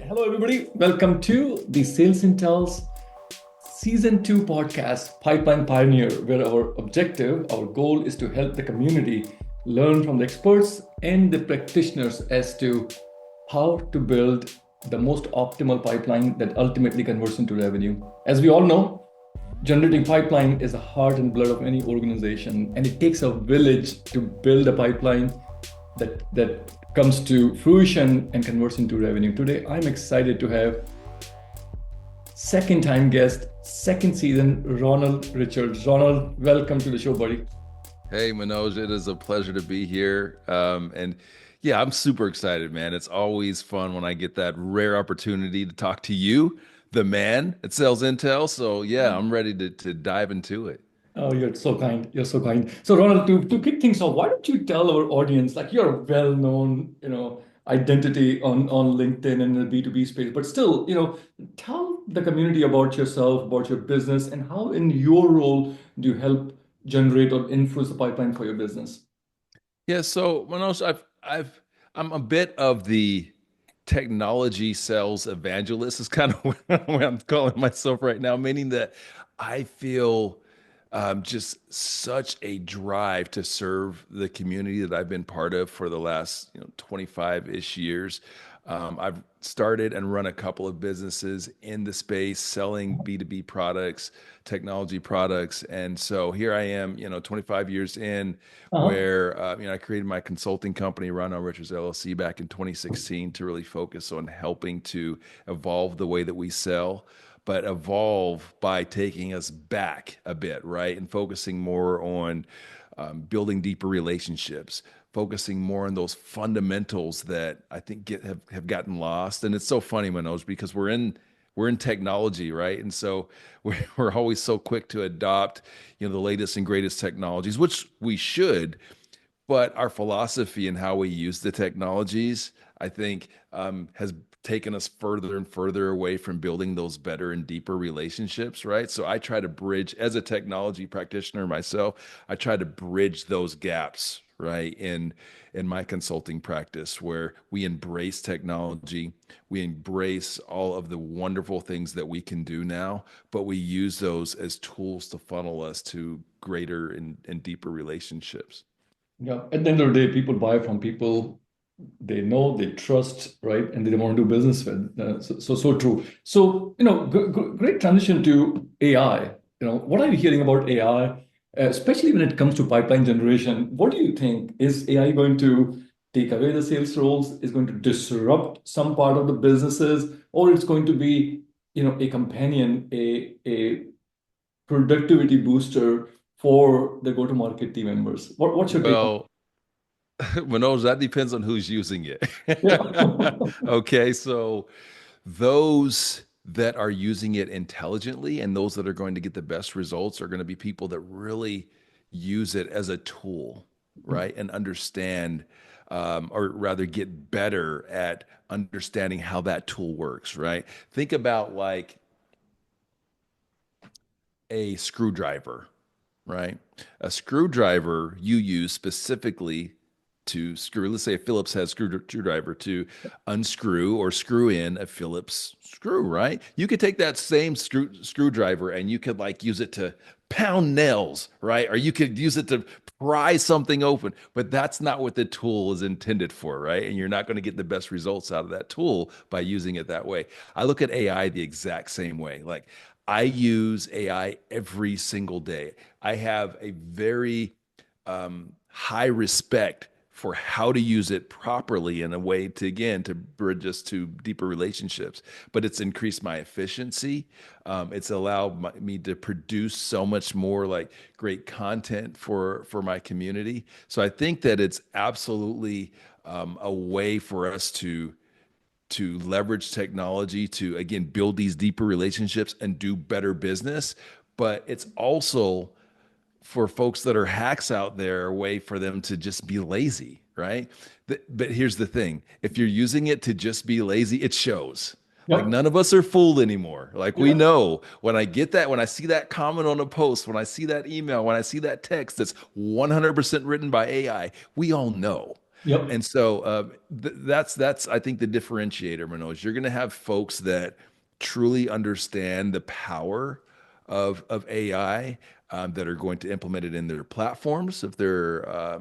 Hello, everybody. Welcome to the SalesIntel's Season 2 podcast, Pipeline Pioneer, where our objective, our goal is to help the community learn from the experts and the practitioners as to how to build the most optimal pipeline that ultimately converts into revenue. As we all know, generating pipeline is the heart and blood of any organization, and it takes a village to build a pipeline that comes to fruition and converts into revenue. Today, I'm excited to have second time guest, second season, Ronnell Richards. Ronnell, welcome to the show, buddy. Hey, Manoj, it is a pleasure to be here. And yeah, I'm super excited, man. It's always fun when I get that rare opportunity to talk to you, the man at SalesIntel. So yeah, I'm ready to dive into it. Oh, you're so kind. You're so kind. So, Ronald, to kick things off, why don't you tell our audience, like you're a well-known, identity on LinkedIn and the B2B space, but still, tell the community about yourself, about your business, and how in your role do you help generate or influence the pipeline for your business? Yeah, so Manoj, I'm a bit of the technology sales evangelist is kind of what I'm calling myself right now, meaning that I feel just such a drive to serve the community that I've been part of for the last 25-ish years. I've started and run a couple of businesses in the space selling B2B products, technology products. And so here I am, 25 years in, Uh-huh. where I created my consulting company, Ronnell Richards LLC, back in 2016 to really focus on helping to evolve the way that we sell, but evolve by taking us back a bit, right? And focusing more on building deeper relationships, focusing more on those fundamentals that I think have gotten lost. And it's so funny, Manoj, because we're in technology, right? And so we're always so quick to adopt, the latest and greatest technologies, which we should, but our philosophy and how we use the technologies, I think, has taken us further and further away from building those better and deeper relationships, right? So I try to bridge, as a technology practitioner myself, I try to bridge those gaps, right, in my consulting practice, where we embrace technology, we embrace all of the wonderful things that we can do now, but we use those as tools to funnel us to greater and deeper relationships. Yeah. At the end of the day, people buy from people they know, they trust, right? And they want to do business with. So true. So, great transition to AI. What are you hearing about AI, especially when it comes to pipeline generation? What do you think? Is AI going to take away the sales roles? Is going to disrupt some part of the businesses, or it's going to be, a companion, a productivity booster for the go-to-market team members? What's your take on? Well, Manoj, that depends on who's using it. Yeah. Okay, so those that are using it intelligently and those that are going to get the best results are going to be people that really use it as a tool, right? And understand, or rather get better at understanding how that tool works, right? Think about like a screwdriver, right? A screwdriver you use specifically to screw, let's say a Phillips has screwdriver to unscrew or screw in a Phillips screw, right? You could take that same screwdriver and you could like use it to pound nails, right? Or you could use it to pry something open, but that's not what the tool is intended for, right? And you're not going to get the best results out of that tool by using it that way. I look at AI the exact same way. Like I use AI every single day. I have a very high respect for how to use it properly in a way to, again, to bridge us to deeper relationships. But it's increased my efficiency. It's allowed me to produce so much more like great content for my community. So I think that it's absolutely a way for us to leverage technology to, again, build these deeper relationships and do better business. But it's also, for folks that are hacks out there, a way for them to just be lazy, right? But here's the thing. If you're using it to just be lazy, it shows. Like Yep. none of us are fooled anymore. Like we Yeah. know when I get that, when I see that comment on a post, when I see that email, when I see that text that's 100% written by AI, we all know. Yep. And so that's I think the differentiator, Manoj. You're going to have folks that truly understand the power of AI, that are going to implement it in their platforms. If they're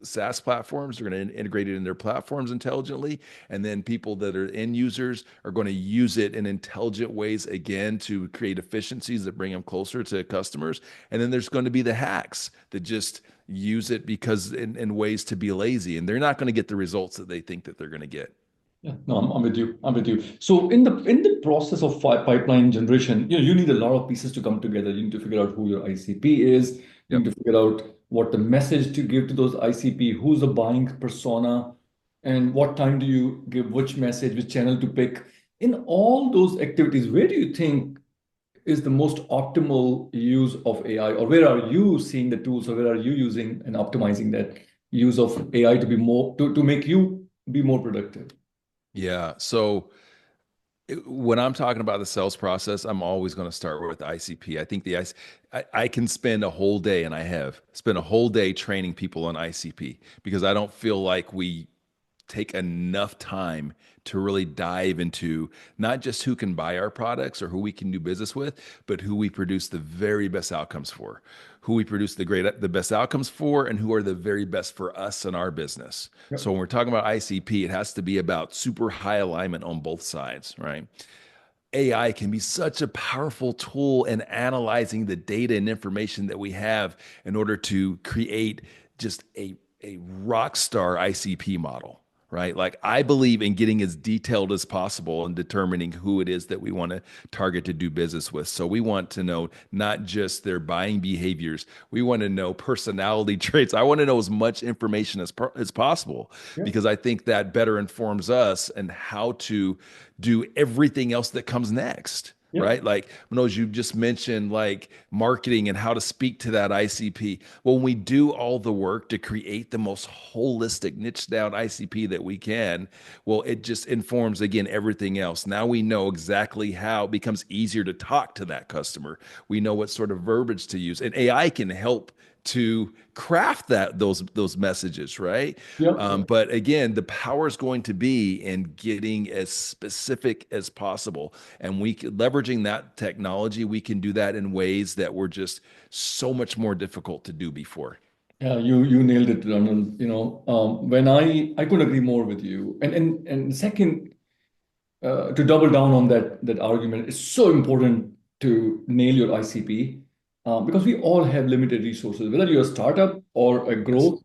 SaaS platforms, they're going to integrate it in their platforms intelligently. And then people that are end users are going to use it in intelligent ways again to create efficiencies that bring them closer to customers. And then there's going to be the hacks that just use it because in ways to be lazy, and they're not going to get the results that they think that they're going to get. Yeah, no, I'm with you. I'm with you. So in the process of pipeline generation, you need a lot of pieces to come together. You need to figure out who your ICP is. You Yep. need to figure out what the message to give to those ICP, who's the buying persona, and what time do you give which message, which channel to pick. In all those activities, where do you think is the most optimal use of AI, or where are you seeing the tools, or where are you using and optimizing that use of AI to be more to make you be more productive? Yeah. So when I'm talking about the sales process, I'm always going to start with ICP. I think I can spend a whole day, and I have spent a whole day training people on ICP because I don't feel like we take enough time to really dive into not just who can buy our products or who we can do business with, but who we produce the very best outcomes for, who we produce the best outcomes for, and who are the very best for us and our business. So when we're talking about ICP, it has to be about super high alignment on both sides, right? AI can be such a powerful tool in analyzing the data and information that we have in order to create just a rock star ICP model, right? Like I believe in getting as detailed as possible and determining who it is that we want to target to do business with. So we want to know not just their buying behaviors, we want to know personality traits. I want to know as much information as possible Yeah. because I think that better informs us and how to do everything else that comes next. Yeah. Right. Like Manoj, you just mentioned like marketing and how to speak to that ICP. Well, when we do all the work to create the most holistic niche down ICP that we can, well, it just informs again everything else. Now we know exactly how it becomes easier to talk to that customer. We know what sort of verbiage to use. And AI can help to craft those messages, right? Yeah. Yeah. But again, the power is going to be in getting as specific as possible, and leveraging that technology, we can do that in ways that were just so much more difficult to do before. Yeah, you nailed it, Ronald. When I couldn't agree more with you. And second, to double down on that argument, it's so important to nail your ICP, because we all have limited resources. Whether you're a startup or a Yes. growth,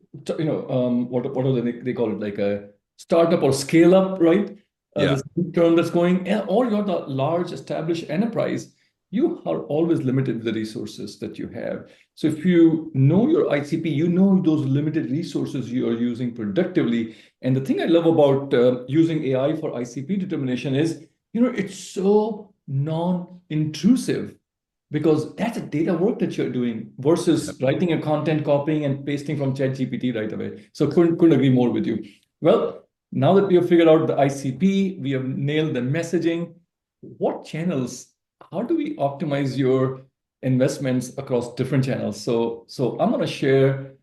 what are they call it, like a startup or scale up, right? Yeah. The term that's going, or you're the large established enterprise. You are always limited with the resources that you have. So if you know your ICP, you know those limited resources you are using productively. And the thing I love about using AI for ICP determination is, it's so non-intrusive, because that's a data work that you're doing Yep. versus writing a content, copying and pasting from ChatGPT right away. So couldn't agree more with you. Well, now that we have figured out the ICP, we have nailed the messaging. What channels? How do we optimize your investments across different channels? So I'm going to share.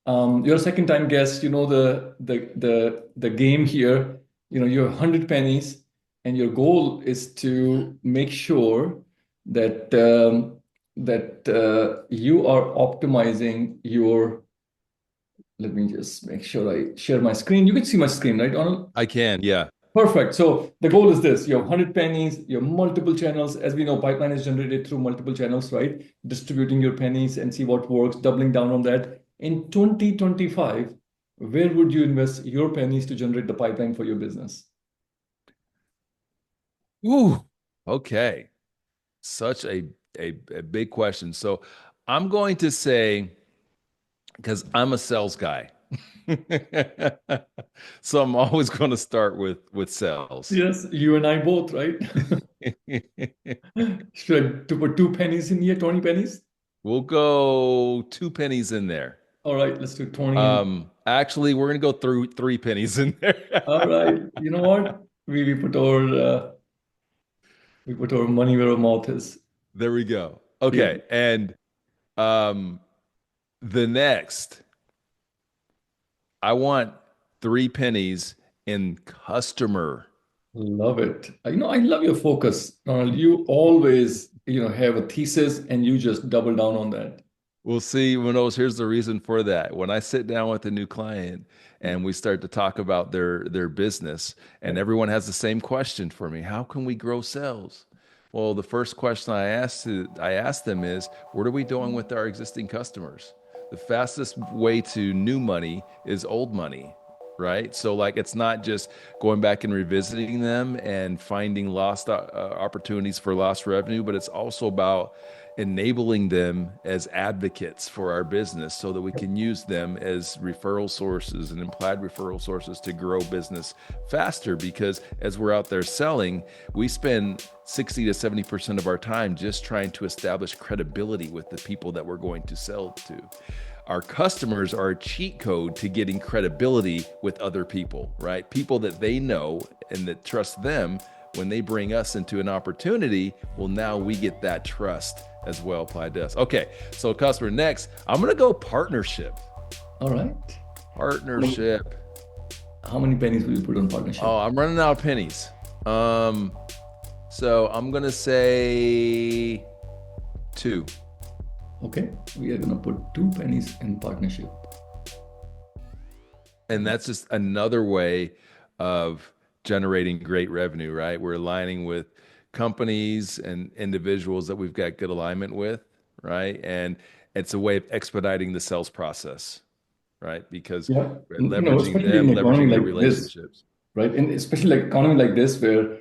You're a second time guest. You know the game here. You have 100 pennies, and your goal is to make sure that you are optimizing your. Let me just make sure I share my screen. You can see my screen, right, Arnold? I can. Yeah. Perfect. So the goal is this: you have 100 pennies, you have multiple channels. As we know, pipeline is generated through multiple channels, right? Distributing your pennies and see what works, doubling down on that. In 2025, where would you invest your pennies to generate the pipeline for your business? Ooh. Okay. Such a big question. So I'm going to say, because I'm a sales guy. So I'm always going to start with sales. Yes, you and I both, right? Should I to put 2 pennies in here, 20 pennies? We'll go two pennies in there. All right, let's do 20 and Actually, we're gonna go through three pennies in there. all right. You know what? We put our money where our mouth is. There we go. Yeah. Okay, and um, the next, I want. three pennies in customer. Love it. I love your focus. You always, have a thesis and you just double down on that. We'll see, Manoj, here's the reason for that. When I sit down with a new client and we start to talk about their business, and Right. everyone has the same question for me, how can we grow sales? Well, the first question I ask them is, what are we doing with our existing customers? The fastest way to new money is old money, right? So like it's not just going back and revisiting them and finding lost opportunities for lost revenue, but it's also about enabling them as advocates for our business so that we can use them as referral sources and implied referral sources to grow business faster. Because as we're out there selling, we spend 60 to 70% of our time just trying to establish credibility with the people that we're going to sell to. Our customers are a cheat code to getting credibility with other people, right? People that they know and that trust them. When they bring us into an opportunity, well, now we get that trust as well applied to us. Okay, so customer next, I'm gonna go partnership. All right. How many, Partnership. how many pennies will you put on Oh, partnership? I'm running out of pennies. Um, so I'm gonna say two. Okay. We are going to put 2 pennies in partnership. And that's just another way of generating great revenue, right? We're aligning with companies and individuals that we've got good alignment with, right? And it's a way of expediting the sales process, right? Because Yeah. we're leveraging Especially in them, an economy leveraging their like this, relationships. right? And especially like economy like this, where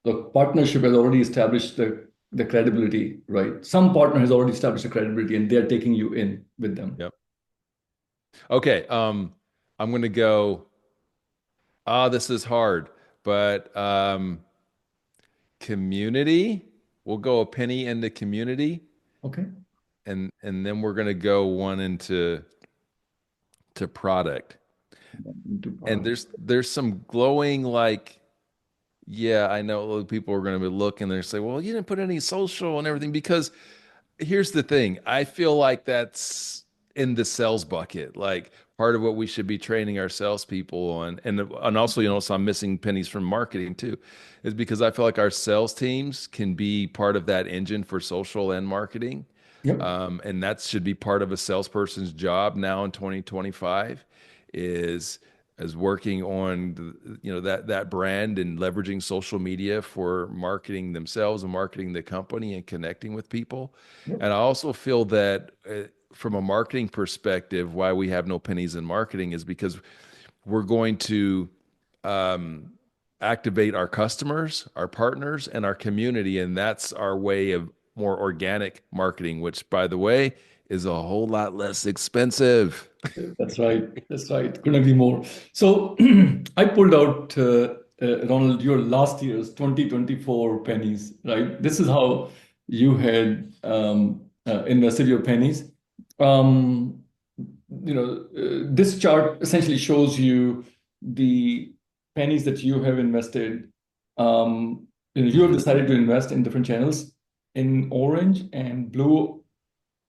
the partnership has already established the credibility, right? Some partner has already established the credibility and they're taking you in with them. Yep. Okay. I'm gonna go. This is hard, but community. We'll go a penny into community, Okay. and then we're gonna go one into to product. Into And product. there's some glowing like, yeah, I know people are going to be looking, they're say, well, you didn't put any social and everything because here's the thing. I feel like that's in the sales bucket. Like part of what we should be training our salespeople on, and also, so I'm missing pennies from marketing too, is because I feel like our sales teams can be part of that engine for social and marketing. Yep. And that should be part of a salesperson's job now in 2025 is as working on that brand and leveraging social media for marketing themselves and marketing the company and connecting with people. Yep. And I also feel that from a marketing perspective, why we have no pennies in marketing is because we're going to um, activate our customers, our partners, and our community. And that's our way of more organic marketing, which, by the way, is a whole lot less expensive. That's right. That's right. Couldn't agree more. So I pulled out, Ronald, your last year's 2024 pennies, right? This is how you had invested your pennies. Um, this chart essentially shows you the pennies that you have invested. You have Mhm. decided to invest in different channels. In orange and blue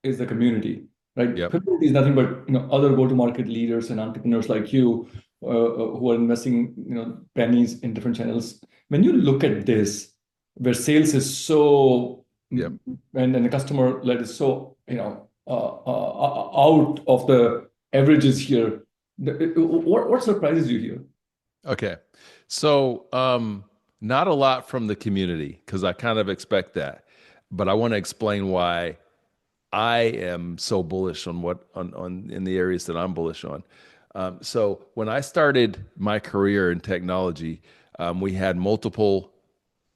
is the community, right? Yep. Community is nothing but other go-to-market leaders and entrepreneurs like you who are investing pennies in different channels. When you look at this, where sales is so Yep. and the customer led is so out of the averages here, what surprises you here? Okay. So, not a lot from the community because I kind of expect that, but I want to explain why I am so bullish on on in the areas that I'm bullish on. So when I started my career in technology, we had multiple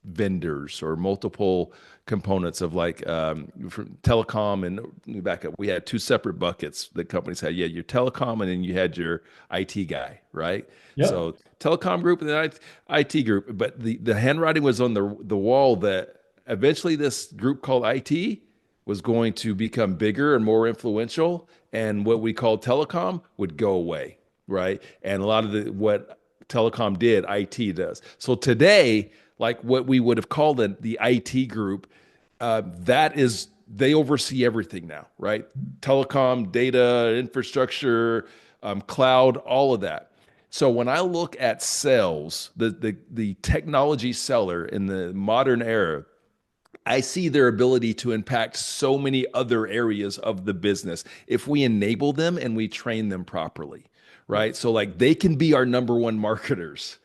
vendors or multiple components of like from telecom and back up. We had two separate buckets that companies had. You had your telecom and then you had your IT guy, right? Yeah. So telecom group and then IT group. But the handwriting was on the wall that eventually this group called IT was going to become bigger and more influential, and what we called telecom would go away, right? And a lot of what telecom did, IT does. So today, like what we would have called the IT group, that is they oversee everything now, right? Telecom, data, infrastructure, cloud, all of that. So when I look at sales, the technology seller in the modern era, I see their ability to impact so many other areas of the business if we enable them and we train them properly, Yeah. right? So like they can be our number one marketers,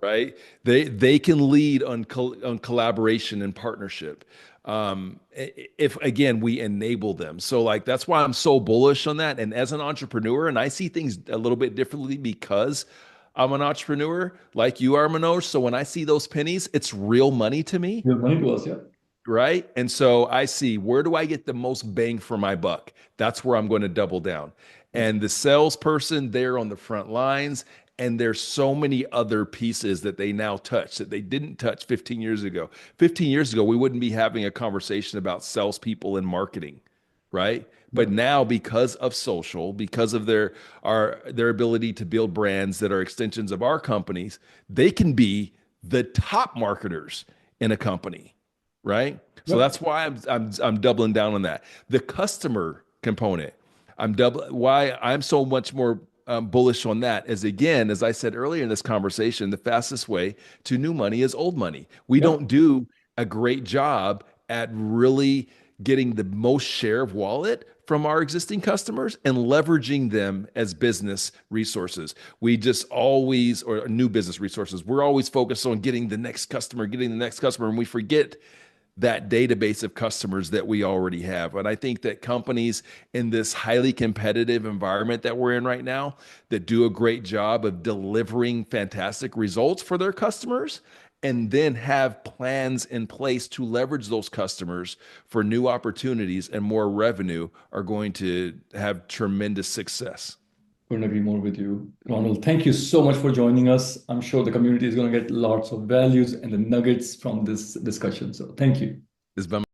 right? They can lead on on collaboration and partnership. If again we enable them. So like that's why I'm so bullish on that. And as an entrepreneur, and I see things a little bit differently because I'm an entrepreneur like you are, Manoj. So when I see those pennies, it's real money to me, Your money to us, yeah. right? And so I see, where do I get the most bang for my buck? That's where I'm going to double down. And the salesperson there on the front lines, and there's so many other pieces that they now touch that they didn't touch 15 years ago. 15 years ago, we wouldn't be having a conversation about salespeople and marketing, right? Yeah. But now, because of social, because of their ability to build brands that are extensions of our companies, they can be the top marketers in a company, right? So Yep. that's why I'm doubling down on that. The customer component, why I'm so much more bullish on that is, again, as I said earlier in this conversation, the fastest way to new money is old money. We Yep. don't do a great job at really getting the most share of wallet from our existing customers and leveraging them as business resources. We just always, or new business resources, we're always focused on getting the next customer, and we forget that database of customers that we already have. And I think that companies in this highly competitive environment that we're in right now that do a great job of delivering fantastic results for their customers and then have plans in place to leverage those customers for new opportunities and more revenue are going to have tremendous success. Couldn't agree more with you. Ronald, thank you so much for joining us. I'm sure the community is going to get lots of values and the nuggets from this discussion. So thank you. It's been